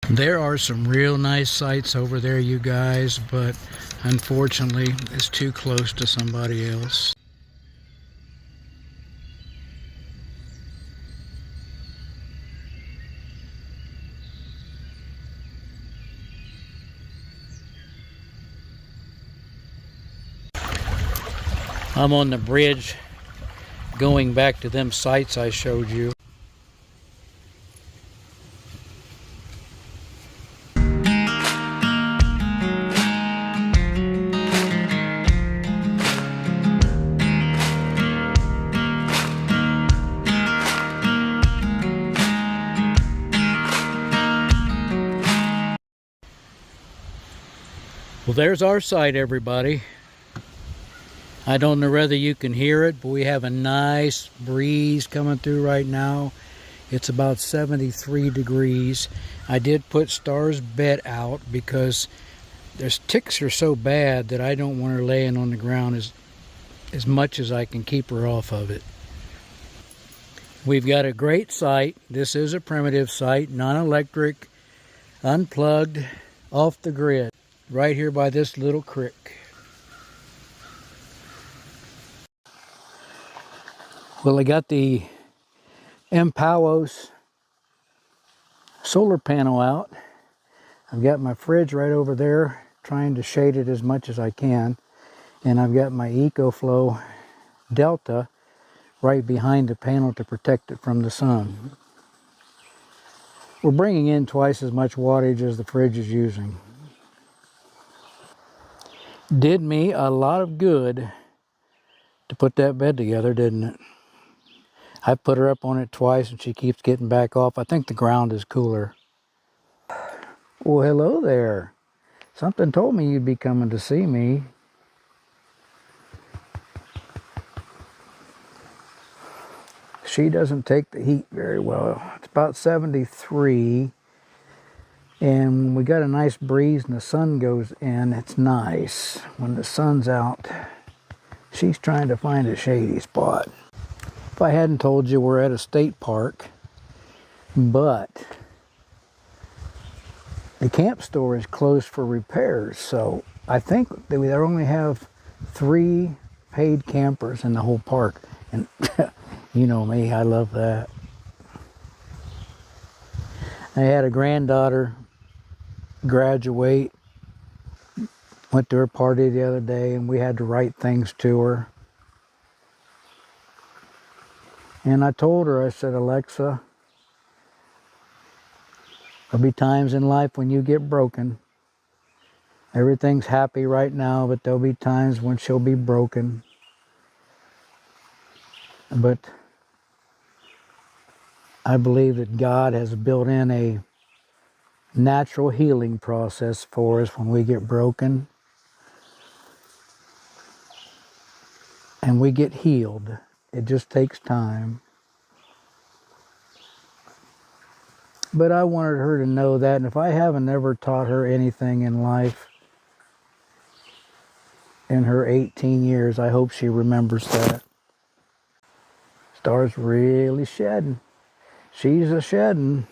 There are some real nice sites over there, you guys, but unfortunately it's too close to somebody else. I'm on the bridge going back to them sites I showed you. Well, there's our site, everybody. I don't know whether you can hear it, but we have a nice breeze coming through right now. It's about 73 degrees. I did put Star's bed out because there's ticks are so bad that I don't want her laying on the ground as much as I can keep her off of it. We've got a great site. This is a primitive site, non-electric, unplugged, off the grid, right here by this little creek. Well, I got the MHPOWOS solar panel out. I've got my fridge right over there, trying to shade it as much as I can. And I've got my EcoFlow Delta right behind the panel to protect it from the sun. We're bringing in twice as much wattage as the fridge is using. Did me a lot of good to put that bed together, didn't it? I put her up on it twice and she keeps getting back off. I think the ground is cooler. Well, hello there. Something told me you'd be coming to see me. She doesn't take the heat very well. It's about 73. And when we got a nice breeze and the sun goes in, it's nice. When the sun's out, she's trying to find a shady spot. If I hadn't told you, we're at a state park, but the camp store is closed for repairs, so I think that we only have 3 paid campers in the whole park, and you know me, I love that. I had a granddaughter graduate, went to her party the other day, and we had to write things to her. And I told her, I said, Alexa, there'll be times in life when you get broken. Everything's happy right now, but there'll be times when she'll be broken. But I believe that God has built in a natural healing process for us when we get broken. And we get healed. It just takes time. But I wanted her to know that, and if I haven't ever taught her anything in life in her 18 years, I hope she remembers that. Star's really shedding. She's a shedding.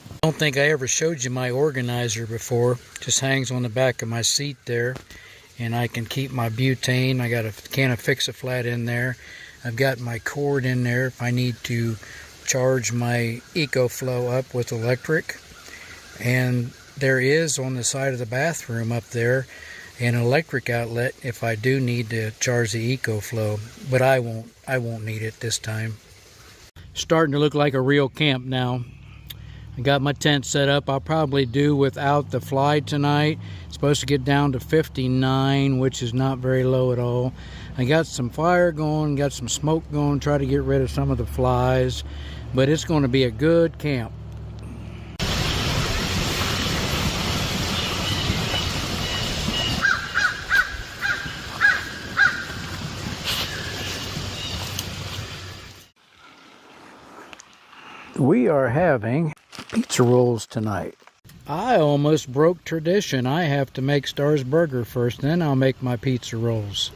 I don't think I ever showed you my organizer before. Just hangs on the back of my seat there, and I can keep my butane. I got a can of Fix-A-Flat in there. I've got my cord in there if I need to charge my EcoFlow up with electric. And there is on the side of the bathroom up there an electric outlet if I do need to charge the EcoFlow, but I won't need it this time. Starting to look like a real camp now. I got my tent set up. I'll probably do without the fly tonight. It's supposed to get down to 59, which is not very low at all. I got some fire going, got some smoke going, try to get rid of some of the flies, but it's going to be a good camp. We are having pizza rolls tonight. I almost broke tradition. I have to make Star's Burger first, then I'll make my pizza rolls.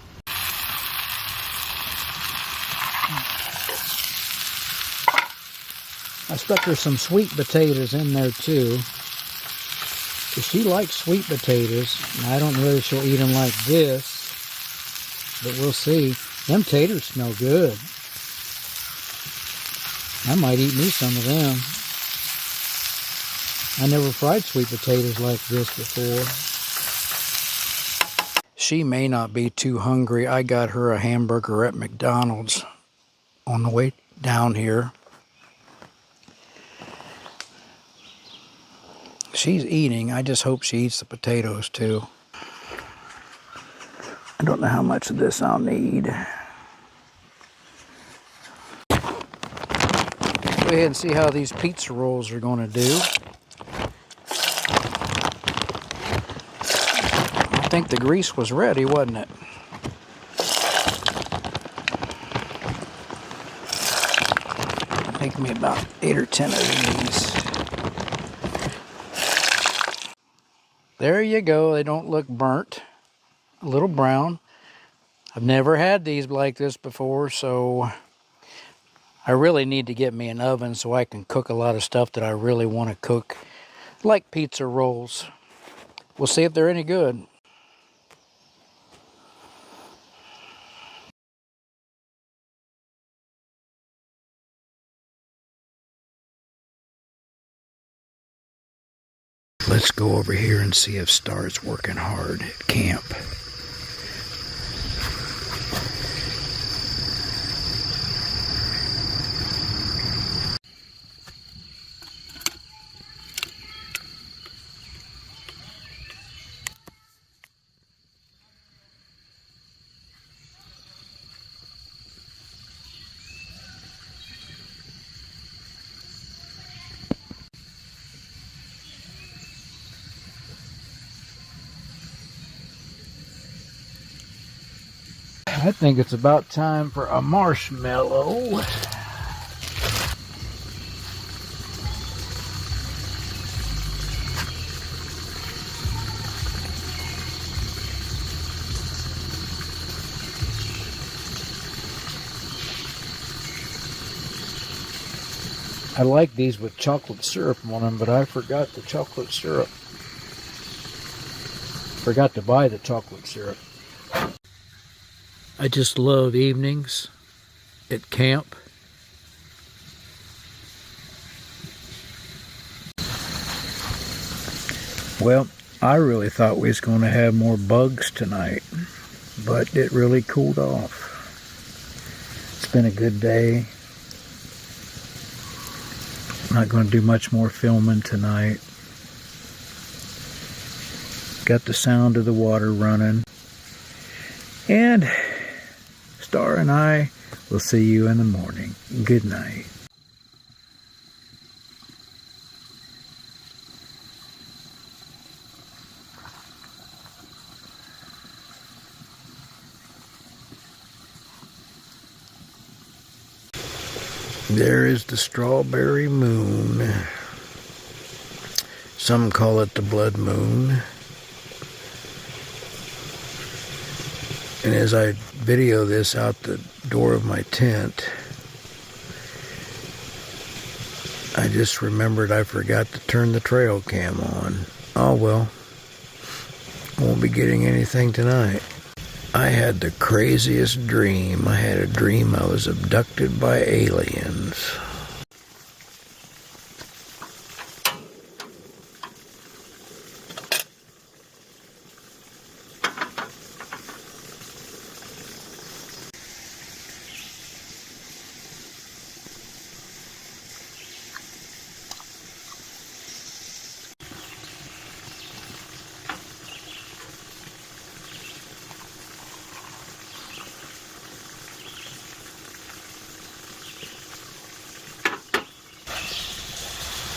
I stuck her some sweet potatoes in there too. Cause she likes sweet potatoes. I don't know whether she'll eat them like this, but we'll see. Them taters smell good. I might eat me some of them. I never fried sweet potatoes like this before. She may not be too hungry. I got her a hamburger at McDonald's on the way down here. She's eating. I just hope she eats the potatoes too. I don't know how much of this I'll need. Go ahead and see how these pizza rolls are going to do. I think the grease was ready, wasn't it? Make me about 8 or 10 of these. There you go. They don't look burnt. A little brown. I've never had these like this before, so I really need to get me an oven so I can cook a lot of stuff that I really want to cook, like pizza rolls. We'll see if they're any good. Let's go over here and see if Star's working hard at camp. I think it's about time for a marshmallow. I like these with chocolate syrup on them, but I forgot the chocolate syrup. Forgot to buy the chocolate syrup. I just love evenings at camp. Well, I really thought we was going to have more bugs tonight, but it really cooled off. It's been a good day. I'm not going to do much more filming tonight. Got the sound of the water running. And Star and I will see you in the morning. Good night. There is the strawberry moon. Some call it the blood moon. And as I video this out the door of my tent, I just remembered I forgot to turn the trail cam on. Oh well, won't be getting anything tonight. I had the craziest dream. I had a dream I was abducted by aliens.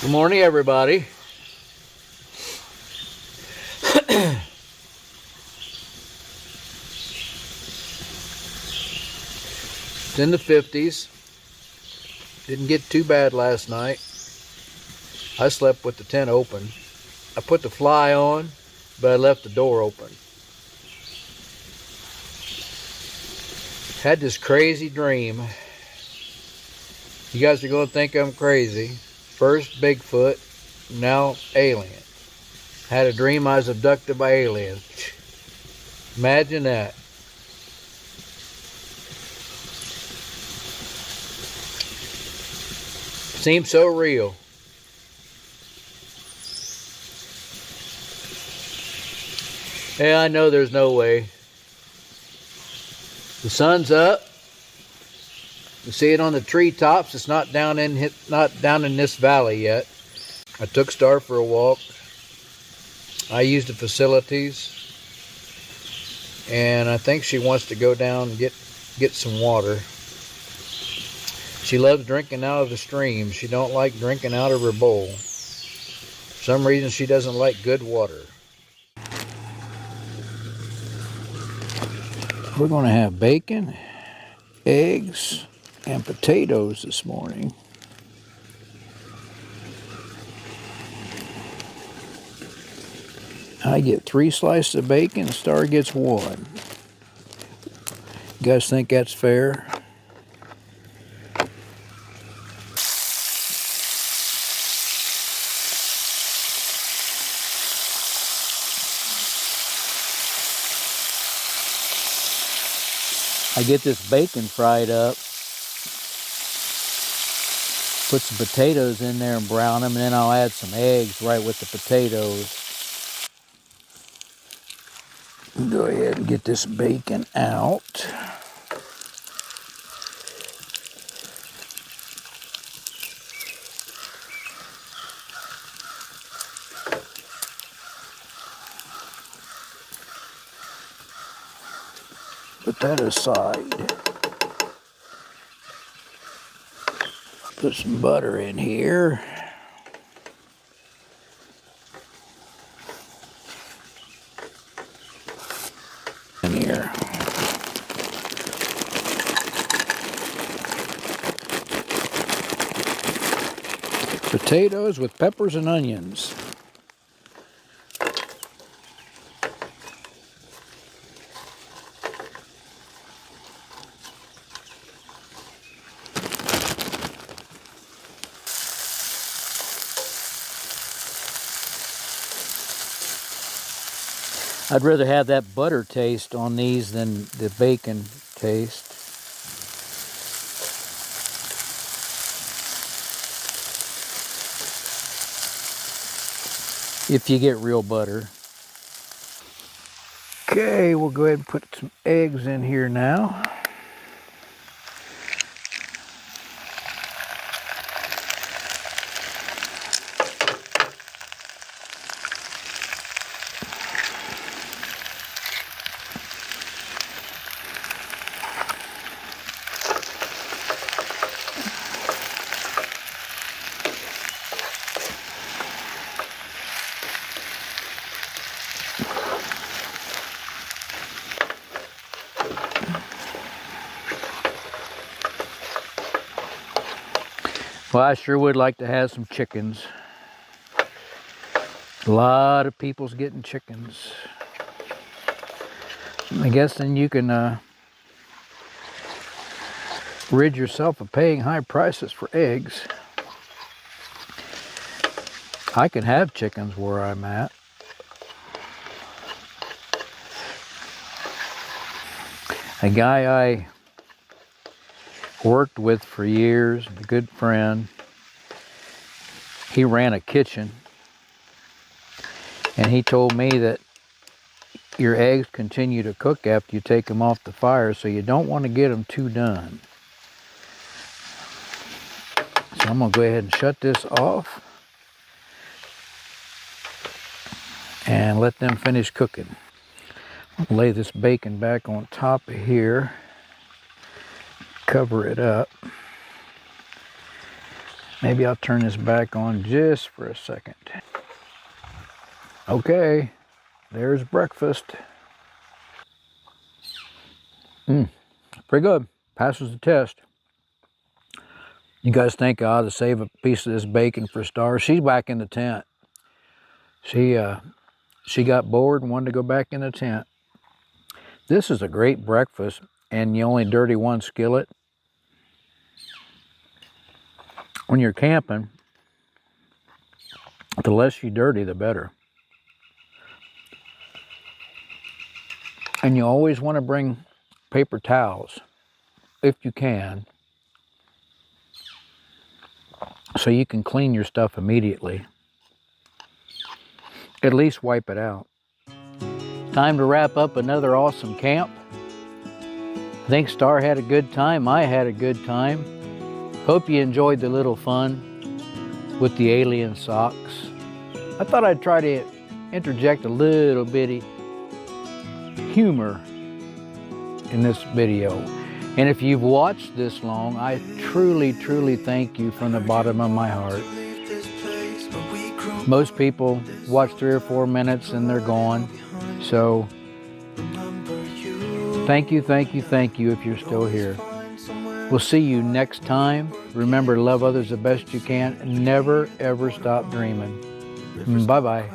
Good morning, everybody. It's in the 50s. Didn't get too bad last night. I slept with the tent open. I put the fly on, but I left the door open. Had this crazy dream. You guys are going to think I'm crazy. First Bigfoot, now alien. Had a dream I was abducted by aliens. Imagine that. Seems so real. Yeah, I know there's no way. The sun's up. You see it on the treetops. It's not down in this valley yet. I took Star for a walk. I used the facilities, and I think she wants to go down and get some water. She loves drinking out of the stream. She don't like drinking out of her bowl. For some reason, she doesn't like good water. We're going to have bacon, eggs, and potatoes this morning. I get 3 slices of bacon, Star gets 1. You guys think that's fair? I get this bacon fried up, put some potatoes in there and brown them, and then I'll add some eggs right with the potatoes. Go ahead and get this bacon out. Put that aside. Put some butter in here. In here. Potatoes with peppers and onions. I'd rather have that butter taste on these than the bacon taste. If you get real butter. Okay, we'll go ahead and put some eggs in here now. Well, I sure would like to have some chickens. A lot of people's getting chickens. I guess then you can rid yourself of paying high prices for eggs. I can have chickens where I'm at. A guy I worked with for years, a good friend, he ran a kitchen, and he told me that your eggs continue to cook after you take them off the fire, so you don't want to get them too done. So I'm going to go ahead and shut this off and let them finish cooking. I'll lay this bacon back on top of here, cover it up. Maybe I'll turn this back on just for a second. Okay, there's breakfast. Pretty good. Passes the test. You guys think I ought to save a piece of this bacon for Star? She's back in the tent. She got bored and wanted to go back in the tent. This is a great breakfast, and you only dirty one skillet. When you're camping, the less you dirty, the better. And you always want to bring paper towels, if you can, so you can clean your stuff immediately. At least wipe it out. Time to wrap up another awesome camp. I think Star had a good time. I had a good time. Hope you enjoyed the little fun with the alien socks. I thought I'd try to interject a little bitty humor in this video. And if you've watched this long, I truly, truly thank you from the bottom of my heart. Most people watch 3 or 4 minutes and they're gone. So thank you, thank you, thank you if you're still here. We'll see you next time. Remember, love others the best you can. Never, ever stop dreaming. Bye-bye.